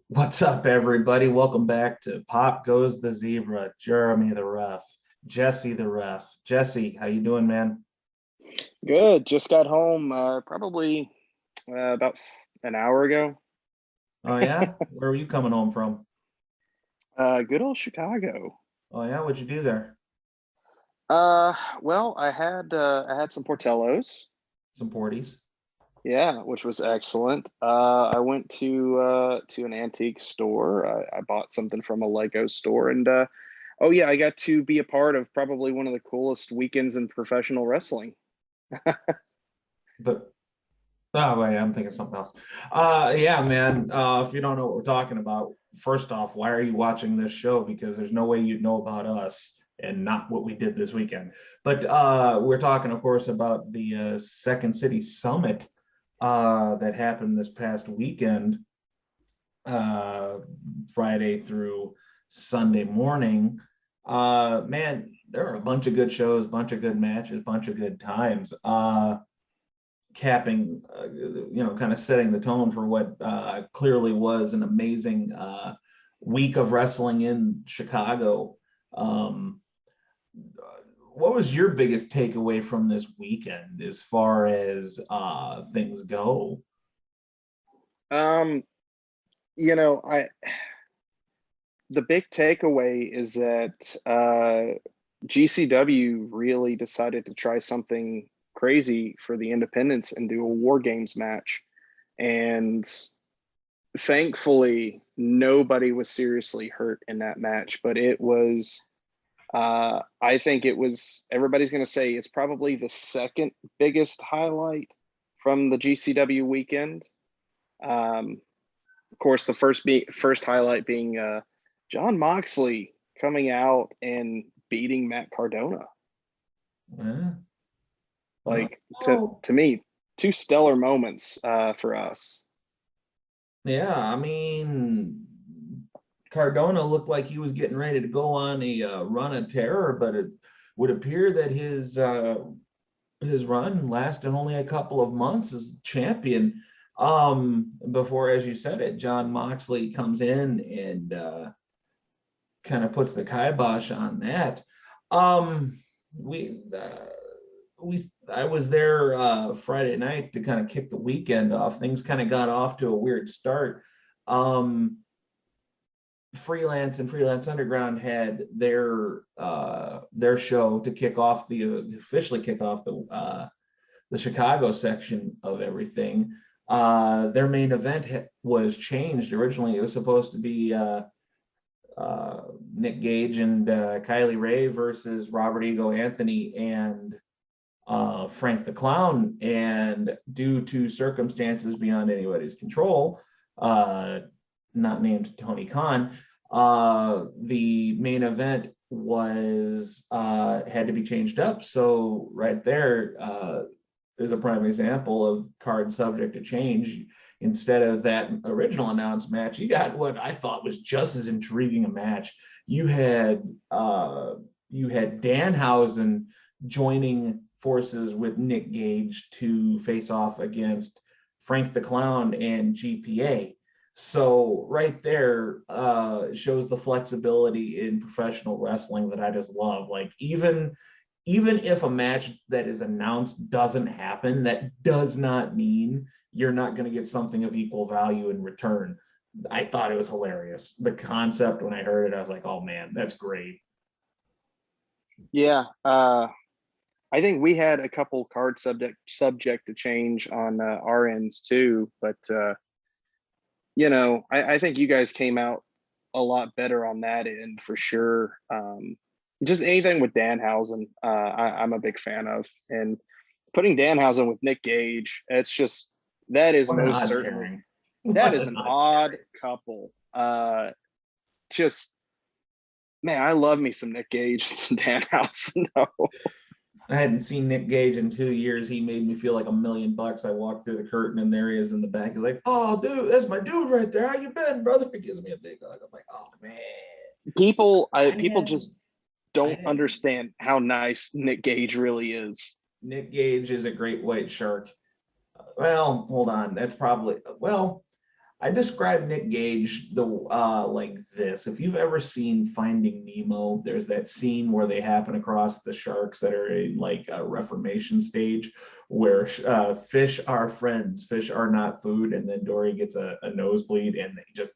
What's up, everybody? Welcome back to Pop Goes the Zebra. Jeremy the ref, Jesse the ref. Jesse, how you doing, man? Good. Just got home probably about an hour ago. Oh yeah, where were you coming home from? Good old Chicago. Oh yeah, what'd you do there? Well, I had some Portellos. Some Porties. Yeah, which was excellent. I went to an antique store. I bought something from a Lego store, and oh yeah, I got to be a part of probably one of the coolest weekends in professional wrestling. But oh wait, I'm thinking something else. Yeah, man. If you don't know what we're talking about, first off, why are you watching this show? Because there's no way you'd know about us and not what we did this weekend. But we're talking, of course, about the Second City Summit that happened this past weekend, uh, Friday through Sunday morning. Man, there are a bunch of good shows, a bunch of good matches, a bunch of good times. Capping, kind of setting the tone for what clearly was an amazing week of wrestling in Chicago. Um, what was your biggest takeaway from this weekend as far as things go? Um, I the big takeaway is that GCW really decided to try something crazy for the independents and do a War Games match. And thankfully, nobody was seriously hurt in that match, but it was. I think it was, everybody's going to say it's probably the second biggest highlight from the GCW weekend. Of course, the first highlight being John Moxley coming out and beating Matt Cardona. Yeah. Like Oh, to me, two stellar moments for us. yeah. I mean, Cardona looked like he was getting ready to go on a run of terror, but it would appear that his run lasted only a couple of months as champion. Before, as you said it, John Moxley comes in and kind of puts the kibosh on that. Um, we we I was there Friday night to kind of kick the weekend off. Things kind of got off to a weird start. Um, Freelance and Freelance Underground had their show to kick off officially kick off the Chicago section of everything. Their main event was changed. Originally, it was supposed to be Nick Gage and Kylie Ray versus Robert Ego Anthony and Frank the Clown. And due to circumstances beyond anybody's control, not named Tony Khan, the main event was had to be changed up. So right there is a prime example of card subject to change. Instead of that original announced match, you got what I thought was just as intriguing a match. You had Danhausen joining forces with Nick Gage to face off against Frank the Clown and GPA. So right there shows the flexibility in professional wrestling that I just love. Like even if a match that is announced doesn't happen, that does not mean you're not going to get something of equal value in return. I thought it was hilarious. The concept when I heard it, I was like, oh man, that's great. Yeah, I think we had a couple card subject to change on our ends too, but I think you guys came out a lot better on that end for sure. Just anything with Danhausen, I'm a big fan of, and putting Danhausen with Nick Gage, it's just that is What an most odd certainly pairing. that What is an an odd odd pairing. couple. Just man, I love me some Nick Gage and some Danhausen. No. I hadn't seen Nick Gage in 2 years. He made me feel like $1 million. I walked through the curtain and there he is in the back. He's like, "Oh, dude, that's my dude right there. How you been, brother?" He gives me a big hug. I'm like, "Oh man, People I just don't had understand how nice Nick Gage really is. Nick Gage is a great white shark." Well, hold on. That's probably well. I describe Nick Gage like this. If you've ever seen Finding Nemo, there's that scene where they happen across the sharks that are in like a reformation stage, where fish are friends, fish are not food, and then Dory gets a nosebleed, and they just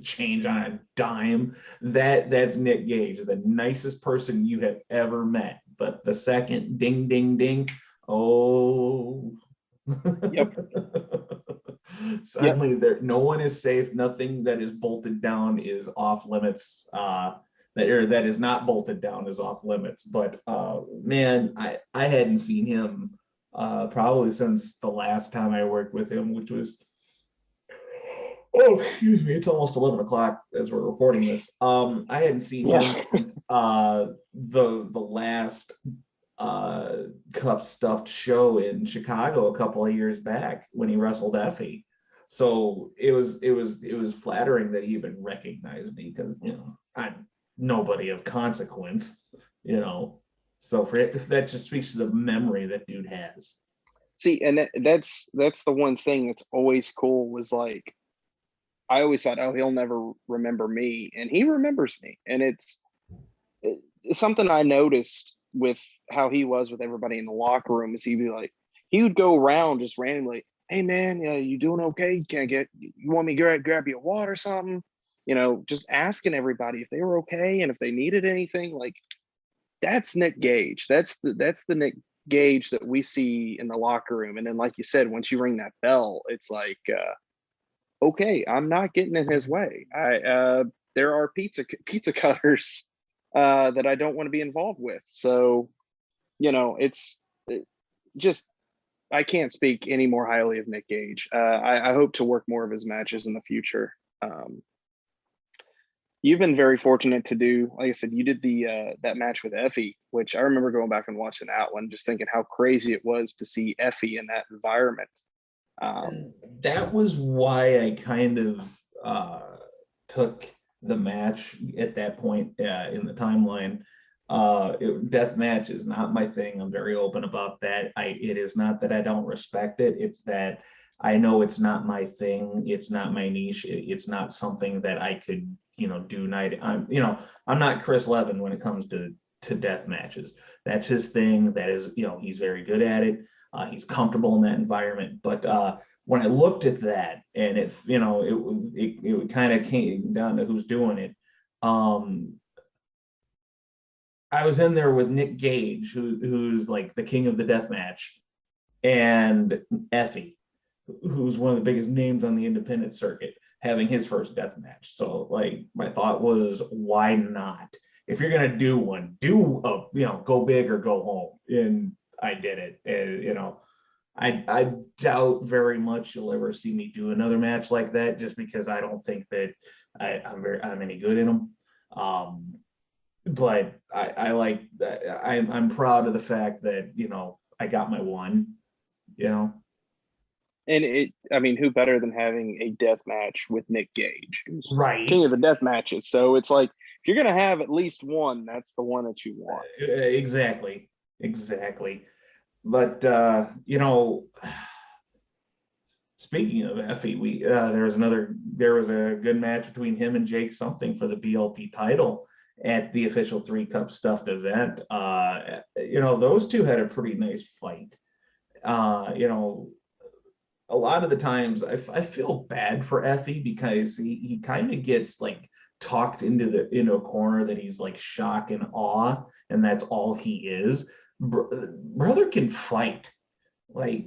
change on a dime. That's Nick Gage, the nicest person you have ever met. But the second ding ding ding, oh. Yep. Yep. Suddenly there no one is safe, nothing that is bolted down is off limits. That is not bolted down is off limits. But man, I hadn't seen him probably since the last time I worked with him, which was, oh, excuse me, it's almost 11 o'clock as we're recording this. I hadn't seen him Yeah. since the last cup stuffed show in Chicago a couple of years back when he wrestled Effie. So it was flattering that he even recognized me, because I'm nobody of consequence, you know. So that just speaks to the memory that dude has. See, and that's the one thing that's always cool, was like, I always thought, oh, he'll never remember me, and he remembers me, and it's something I noticed with how he was with everybody in the locker room. Is he would go around just randomly, hey man, yeah, you doing okay? You want me to grab you a water or something? Just asking everybody if they were okay and if they needed anything. Like, that's Nick Gage. That's the Nick Gage that we see in the locker room. And then, like you said, once you ring that bell, it's like, okay, I'm not getting in his way. There are pizza cutters that I don't want to be involved with. So, it's just, I can't speak any more highly of Nick Gage. I hope to work more of his matches in the future. You've been very fortunate to do, like I said, you did that match with Effie, which I remember going back and watching that one, just thinking how crazy it was to see Effie in that environment. That was why I kind of took the match at that point in the timeline. Death match is not my thing. I'm very open about that. It is not that I don't respect it. It's that I know it's not my thing. It's not my niche. It's not something that I could, do night. I'm not Chris Levin when it comes to death matches. That's his thing. That is, he's very good at it. He's comfortable in that environment. But when I looked at that, and it kind of came down to who's doing it. I was in there with Nick Gage, who's like the king of the death match, and Effie, who's one of the biggest names on the independent circuit, having his first death match. So like my thought was, why not? If you're gonna do one, go big or go home. And I did it. And I doubt very much you'll ever see me do another match like that, just because I don't think that I'm any good in them. But I like that. I'm proud of the fact that I got my one. And who better than having a death match with Nick Gage, who's Right. king of the death matches? So it's like, if you're gonna have at least one, that's the one that you want. Exactly. But speaking of Effie, there was a good match between him and Jake something for the BLP title at the official 3 Cup stuffed event. Those two had a pretty nice fight. A lot of the times I feel bad for Effie, because he kind of gets like talked into a corner that he's like shock and awe, and that's all he is. Brother can fight. Like,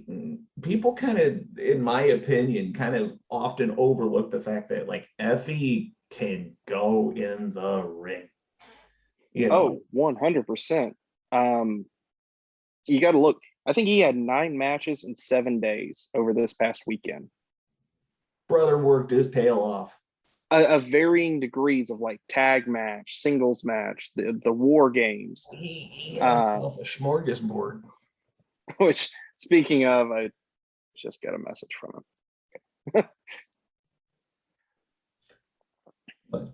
people kind of, in my opinion, kind of often overlook the fact that like Effie can go in the ring. Oh, 100%. You got to look. I think he had 9 matches in 7 days over this past weekend. Brother worked his tail off. Of varying degrees of like tag match, singles match, the war games. He had himself a smorgasbord. Which, speaking of, I just got a message from him. But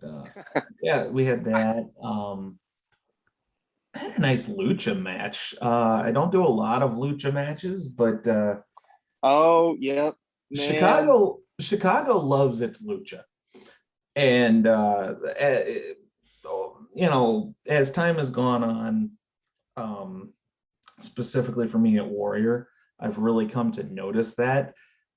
yeah, we had that. I had a nice lucha match. I don't do a lot of lucha matches, but Oh, yep. Man, Chicago loves its lucha. And as time has gone on, specifically for me at Warrior, I've really come to notice that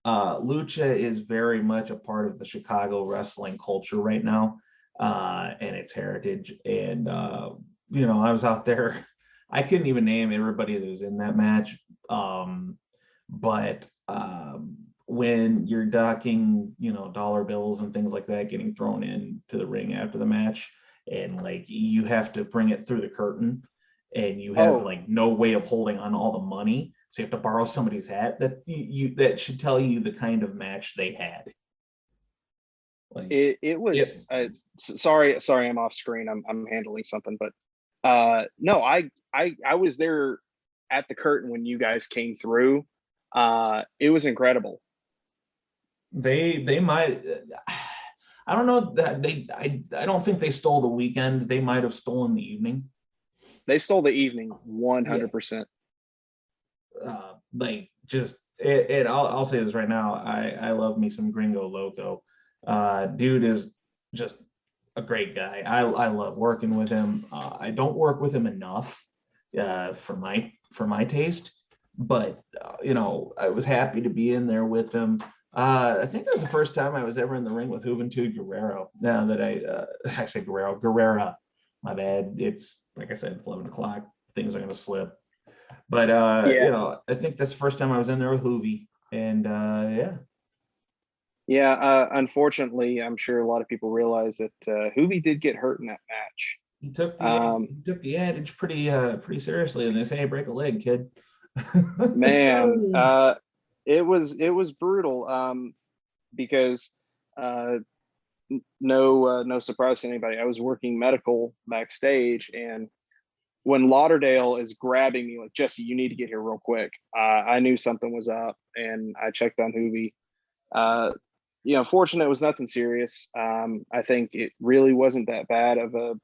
lucha is very much a part of the Chicago wrestling culture right now, and its heritage. And I was out there. I couldn't even name everybody that was in that match, but when you're docking, dollar bills and things like that getting thrown into the ring after the match, and like you have to bring it through the curtain, and you have oh, like no way of holding on all the money, so you have to borrow somebody's hat. That should tell you the kind of match they had. Like, it yep, was sorry, I'm off screen. I'm handling something, but no, I was there at the curtain when you guys came through. It was incredible. they might. I don't know that I don't think they stole the weekend. They might have stolen the evening. They stole the evening Yeah. 100%. Like just it I'll say this right now. I love me some Gringo Loco. Dude is just a great guy. I love working with him. I don't work with him enough for my taste, but I was happy to be in there with him. I think that was the first time I was ever in the ring with Juventud Guerrero. Now that I say Guerrera, my bad. It's like I said, it's 11 o'clock. Things are gonna slip. But Yeah, I think that's the first time I was in there with Hoovy, and yeah, yeah. Unfortunately, I'm sure a lot of people realize that Hoovy did get hurt in that match. he took the adage pretty seriously, and they say, hey, break a leg, kid. Man, it was brutal. Because uh, no surprise to anybody, I was working medical backstage, and when Lauderdale is grabbing me like, Jesse, you need to get here real quick. I knew something was up, and I checked on Hoovy. Uh, fortunate it was nothing serious. I think it really wasn't that bad of a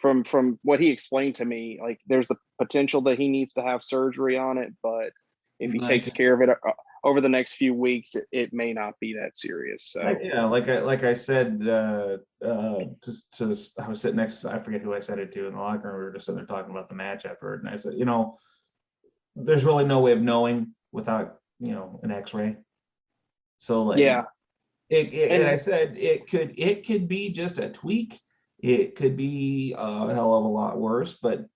from what he explained to me. Like, there's the potential that he needs to have surgery on it, but if he like takes care of it over the next few weeks, it may not be that serious. like So yeah, like I said, I was sitting next I forget who I said it to in the locker room. We were just sitting there talking about the match afterward, and I said, there's really no way of knowing without an X-ray. So like yeah, and I and said it could be just a tweak. It could be a hell of a lot worse, but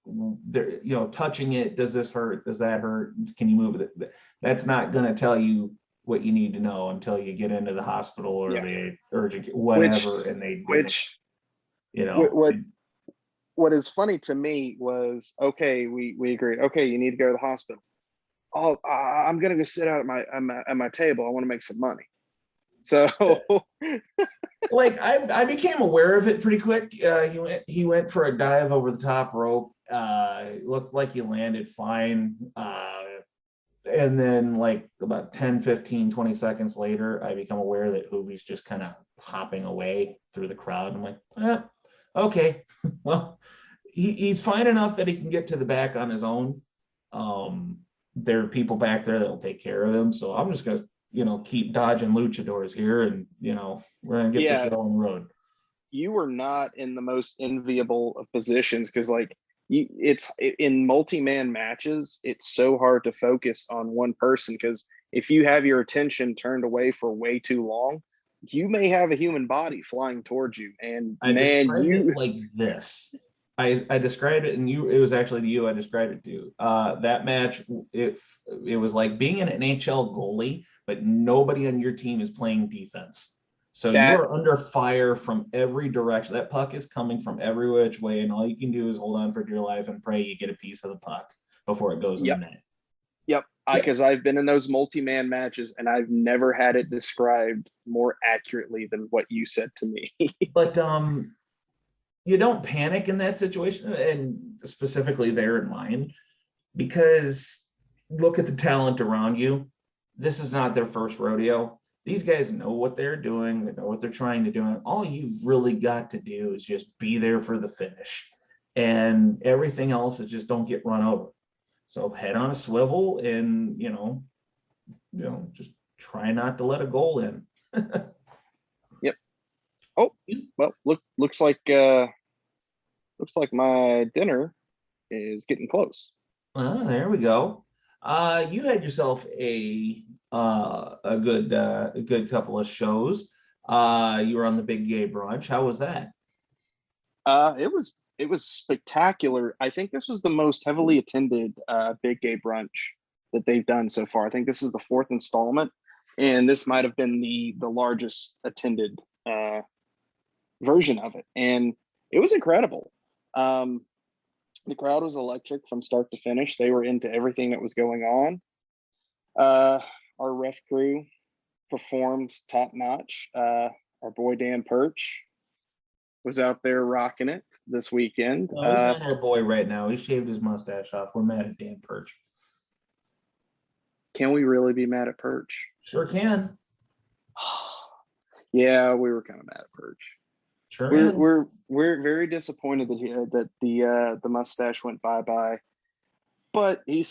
there, touching it, does this hurt? Does that hurt? Can you move it? That's not going to tell you what you need to know until you get into the hospital or yeah, the urgent which whatever, and which you what know, what what is funny to me was, okay, we agreed. Okay, you need to go to the hospital. Oh, I'm gonna go sit out at my table. I want to make some money. So like I became aware of it pretty quick. He went for a dive over the top rope. Looked like he landed fine. And then like about 10, 15, 20 seconds later, I become aware that Hoovy's just kind of hopping away through the crowd. I'm like, okay, well, he's fine enough that he can get to the back on his own. Um, there are people back there that will take care of him. So I'm just gonna, keep dodging luchadors here, and we're gonna get the yeah, show on the road. you were not in the most enviable of positions, because like it's in multi-man matches, it's so hard to focus on one person, because if you have your attention turned away for way too long, you may have a human body flying towards you, and I man, described it you like this. I described it, and it was actually to you I described it to. That match, it was like being an NHL goalie, but nobody on your team is playing defense. So you that are under fire from every direction. That puck is coming from every which way, and all you can do is hold on for dear life and pray you get a piece of the puck before it goes in the yep, net. yep, Yeah. because I've been in those multi-man matches, and I've never had it described more accurately than what you said to me. But you don't panic in that situation, and specifically there in mine, because look at the talent around you. This is not their first rodeo. These guys know what they're doing, they know what they're trying to do. And all you've really got to do is just be there for the finish. And everything else is just don't get run over. So head on a swivel and just try not to let a goal in. Yep. Oh, well, looks like my dinner is getting close. There we go. You had yourself a good couple of shows. You were on the Big Gay Brunch. How was that? It was spectacular. I think this was the most heavily attended Big Gay Brunch that they've done so far. I think this is the fourth installment, and this might have been the largest attended version of it, and it was incredible. Um, the crowd was electric from start to finish. They were into everything that was going on. Our ref crew performed top notch. Our boy Dan Perch was out there rocking it this weekend. No, he's not our boy right now. He shaved his mustache off. We're mad at Dan Perch. Can we really be mad at Perch? Sure can. Yeah, we were kind of mad at Perch. Sure. We're very disappointed that the mustache went bye-bye. But he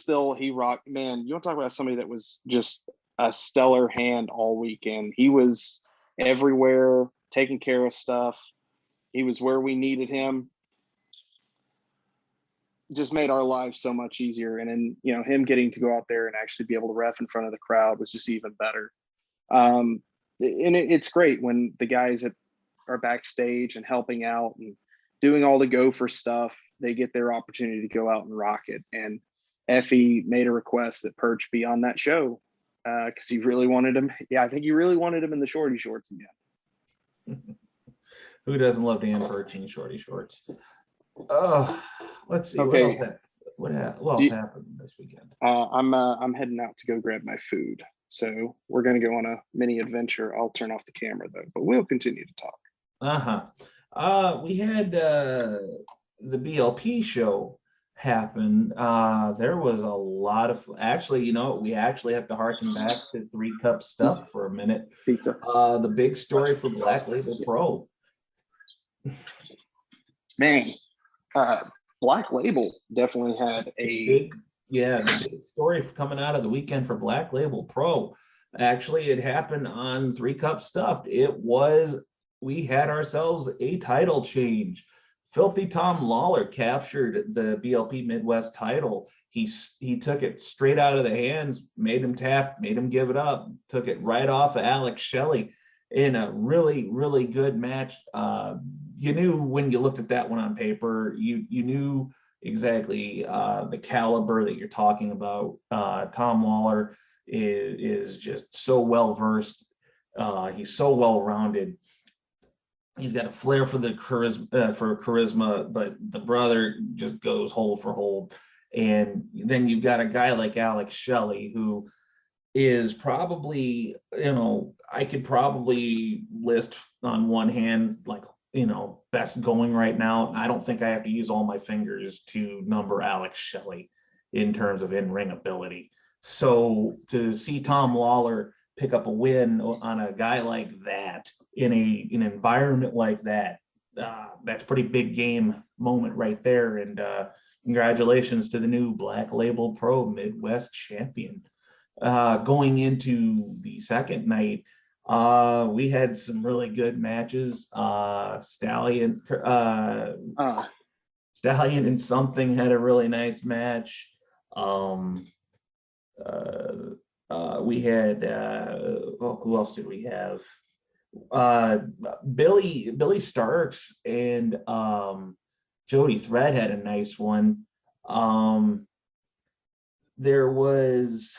rocked, man. You want to talk about somebody that was just a stellar hand all weekend. He was everywhere, taking care of stuff. He was where we needed him. Just made our lives so much easier. And then, him getting to go out there and actually be able to ref in front of the crowd was just even better. And it's great when the guys that are backstage and helping out and doing all the gopher stuff, they get their opportunity to go out and rock it. And Effie made a request that Perch be on that show because he really wanted him. Yeah, I think he really wanted him in the shorty shorts again. Who doesn't love Dan Perch in shorty shorts? Oh, let's see. Okay. What else happened this weekend? I'm heading out to go grab my food. So we're going to go on a mini adventure. I'll turn off the camera though, but we'll continue to talk. We had the BLP show happen. There was a lot of we actually have to harken back to 3 Cup stuff for a minute. Pizza. The big story for Black Label Pro. Man, Black Label definitely had a big story coming out of the weekend for Black Label Pro. Actually, it happened on 3 Cup stuff. We had ourselves a title change. Filthy Tom Lawler captured the BLP Midwest title. He took it straight out of the hands, made him tap, made him give it up, took it right off of Alex Shelley in a really, really good match. You knew when you looked at that one on paper, you knew exactly the caliber that you're talking about. Tom Lawler is just so well versed. He's so well rounded. He's got a flair for the charisma, but the brother just goes hold for hold. And then you've got a guy like Alex Shelley, who is probably, I could probably list on one hand, like, best going right now. I don't think I have to use all my fingers to number Alex Shelley in terms of in-ring ability. So to see Tom Lawler pick up a win on a guy like that in an environment like that, that's pretty big game moment right there. And congratulations to the new Black Label Pro Midwest champion. Going into the second night, we had some really good matches. Stallion and Something had a really nice match. We had who else did we have? Billy Starks and Jody Thread had a nice one. There was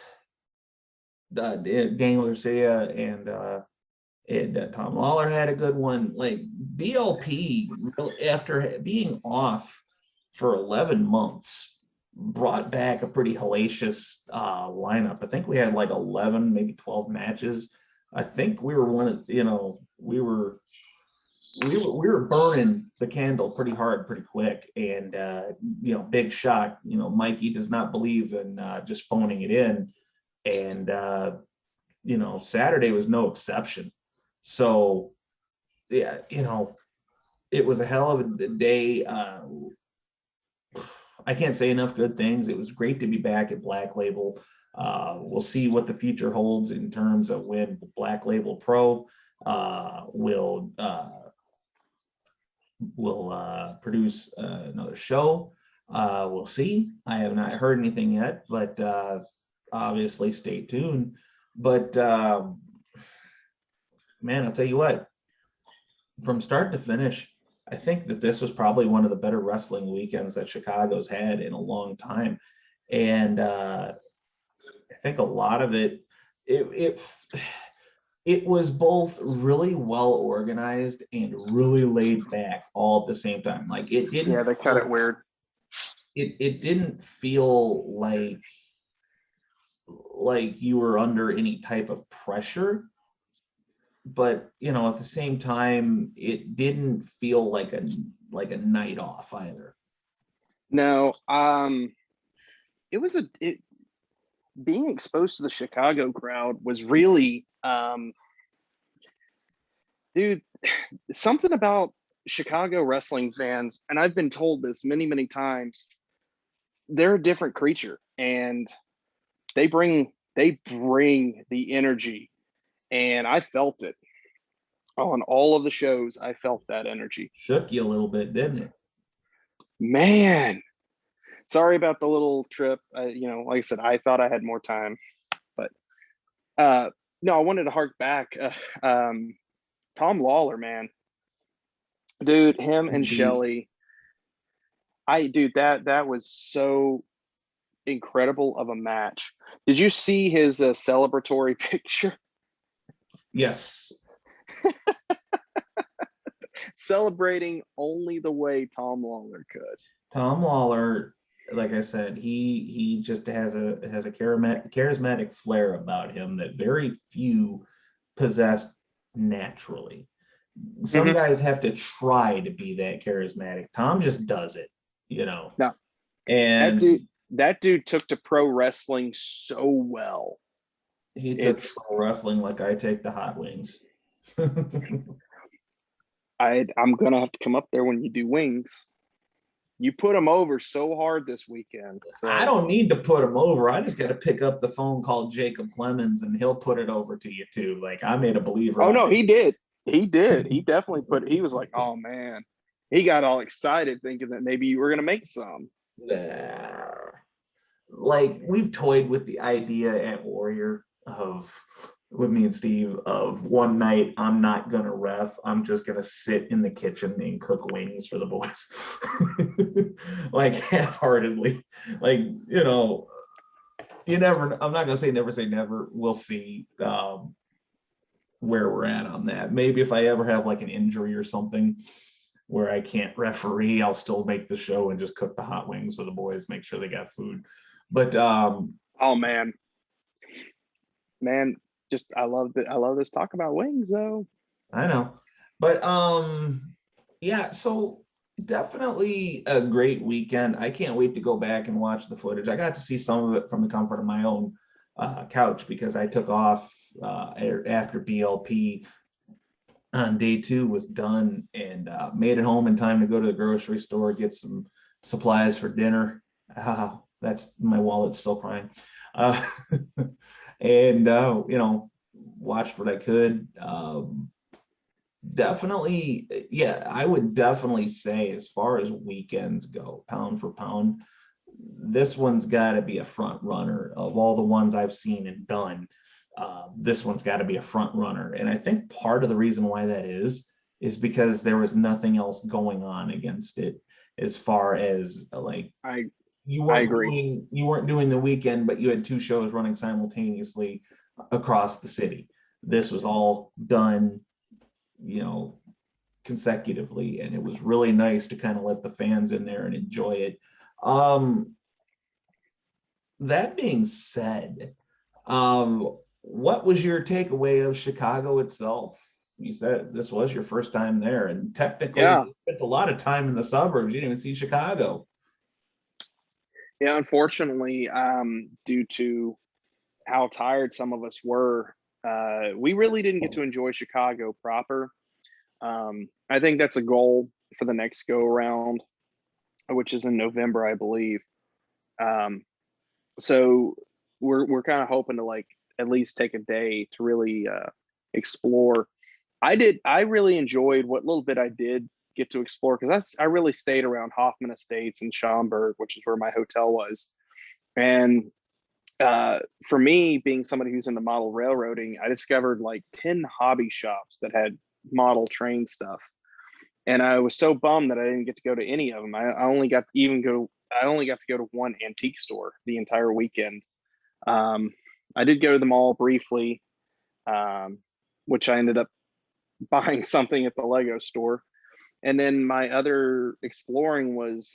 Daniel Garcia and Tom Lawler had a good one. Like BLP, after being off for 11 months, brought back a pretty hellacious lineup. I think we had like 11, maybe 12 matches. I think we were we were burning the candle pretty hard, pretty quick. And big shock. Mikey does not believe in just phoning it in. And Saturday was no exception. So yeah, it was a hell of a day. I can't say enough good things. It was great to be back at Black Label. We'll see what the future holds in terms of when Black Label Pro will produce another show. We'll see. I have not heard anything yet, but obviously stay tuned. But man, I'll tell you what, from start to finish, I think that this was probably one of the better wrestling weekends that Chicago's had in a long time. And I think a lot of it was both really well organized and really laid back all at the same time. Like it didn't. Yeah, they cut it weird. It didn't feel like you were under any type of pressure, but at the same time, it didn't feel like a night off either. No, being exposed to the Chicago crowd was really, dude, something about Chicago wrestling fans, and I've been told this many, many times, they're a different creature, and they bring the energy, and I felt it on all of the shows. I felt that energy. Shook you a little bit, didn't it? Man, sorry about the little trip. Like I said, I thought I had more time, but no, I wanted to hark back. Tom Lawler, man, dude, him and Shelly. That was so incredible of a match. Did you see his celebratory picture? Yes. Celebrating only the way Tom Lawler could. Tom Lawler, like I said, he just has a charismatic flair about him that very few possess naturally. Some guys have to try to be that charismatic. Tom just does it, No, and that dude took to pro wrestling so well. He took pro wrestling like I take the hot wings. I'm gonna have to come up there when you do wings. You put him over so hard this weekend. So. I don't need to put him over. I just got to pick up the phone, call Jacob Clemens, and he'll put it over to you too. Like I made a believer. Oh no, he did. He did. He definitely he was like, oh man. He got all excited thinking that maybe you were gonna make some. Like we've toyed with the idea at Warrior with me and Steve of one night I'm not gonna ref, I'm just gonna sit in the kitchen and cook wings for the boys. Like half-heartedly. Like you never, I'm not gonna say never say never. We'll see where we're at on that. Maybe if I ever have like an injury or something where I can't referee, I'll still make the show and just cook the hot wings for the boys, make sure they got food. But oh man, just I love this talk about wings though. I know, but yeah, so definitely a great weekend. I can't wait to go back and watch the footage. I got to see some of it from the comfort of my own couch because I took off after BLP on day 2 was done, and made it home in time to go to the grocery store, get some supplies for dinner. That's my wallet's still crying. And watched what I could. Definitely, yeah, I would definitely say as far as weekends go, pound for pound, this one's got to be a front runner of all the ones I've seen and done. This one's got to be a front runner, and I think part of the reason why that is because there was nothing else going on against it as far as like you weren't doing the weekend, but you had 2 shows running simultaneously across the city. This was all done, consecutively, and it was really nice to kind of let the fans in there and enjoy it. That being said, what was your takeaway of Chicago itself? You said this was your first time there, and technically you spent a lot of time in the suburbs. You didn't even see Chicago. Yeah, unfortunately, due to how tired some of us were, we really didn't get to enjoy Chicago proper. I think that's a goal for the next go around, which is in November, I believe. So we're kind of hoping to like at least take a day to really explore. I really enjoyed what little bit I did get to explore, because I really stayed around Hoffman Estates and Schaumburg, which is where my hotel was. And for me, being somebody who's into model railroading, I discovered like 10 hobby shops that had model train stuff. And I was so bummed that I didn't get to go to any of them. I only got to go to one antique store the entire weekend. I did go to them all briefly, which I ended up buying something at the Lego store. And then my other exploring was,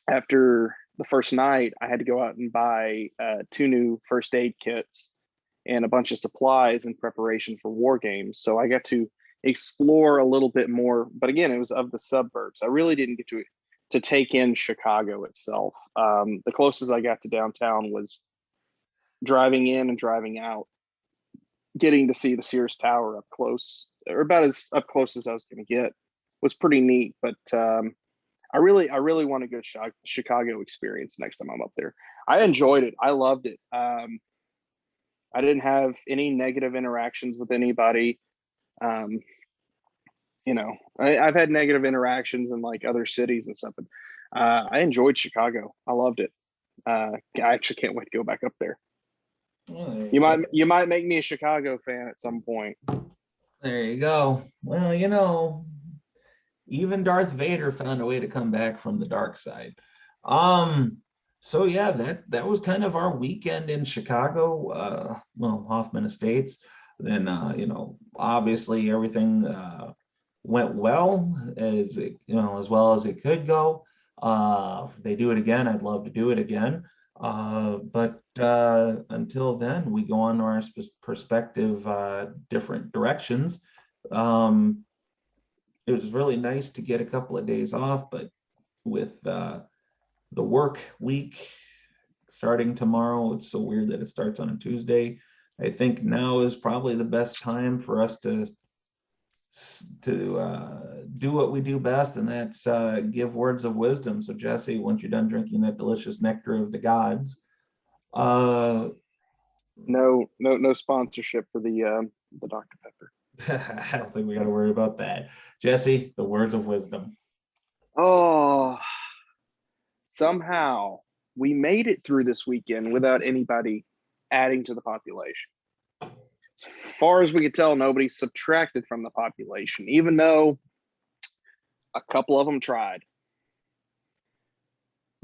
after the first night, I had to go out and buy 2 new first aid kits and a bunch of supplies in preparation for war games. So I got to explore a little bit more, but again, it was of the suburbs. I really didn't get to take in Chicago itself. The closest I got to downtown was driving in and driving out, getting to see the Sears Tower up close, or about as up close as I was going to get. Was pretty neat. But I really want a good Chicago experience next time I'm up there. I enjoyed it. I loved it. I didn't have any negative interactions with anybody. You know, I've had negative interactions in like other cities and stuff, but I enjoyed Chicago. I loved it. I actually can't wait to go back up there. You might make me a Chicago fan at some point. There you go. Well, you know, even Darth Vader found a way to come back from the dark side. So yeah, that was kind of our weekend in Chicago. Well, Hoffman Estates. Then you know, obviously everything went well as it, you know, as well as it could go. If they do it again, I'd love to do it again. But until then, we go on to our perspective different directions. It was really nice to get a couple of days off, but with the work week starting tomorrow, it's so weird that it starts on a Tuesday. I think now is probably the best time for us to do what we do best, and that's give words of wisdom. So Jesse, once you're done drinking that delicious nectar of the gods, no sponsorship for the Dr. Pepper. I don't think we got to worry about that. Jesse, the words of wisdom. Oh, somehow we made it through this weekend without anybody adding to the population. As far as we could tell, nobody subtracted from the population, even though a couple of them tried.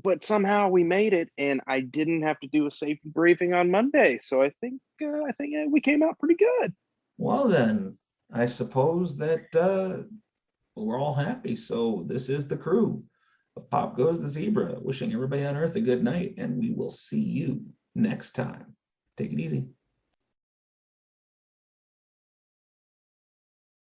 But somehow we made it, and I didn't have to do a safety briefing on Monday. So I think we came out pretty good. Well, then, I suppose that we're all happy. So this is the crew of Pop Goes the Zebra, wishing everybody on Earth a good night, and we will see you next time. Take it easy.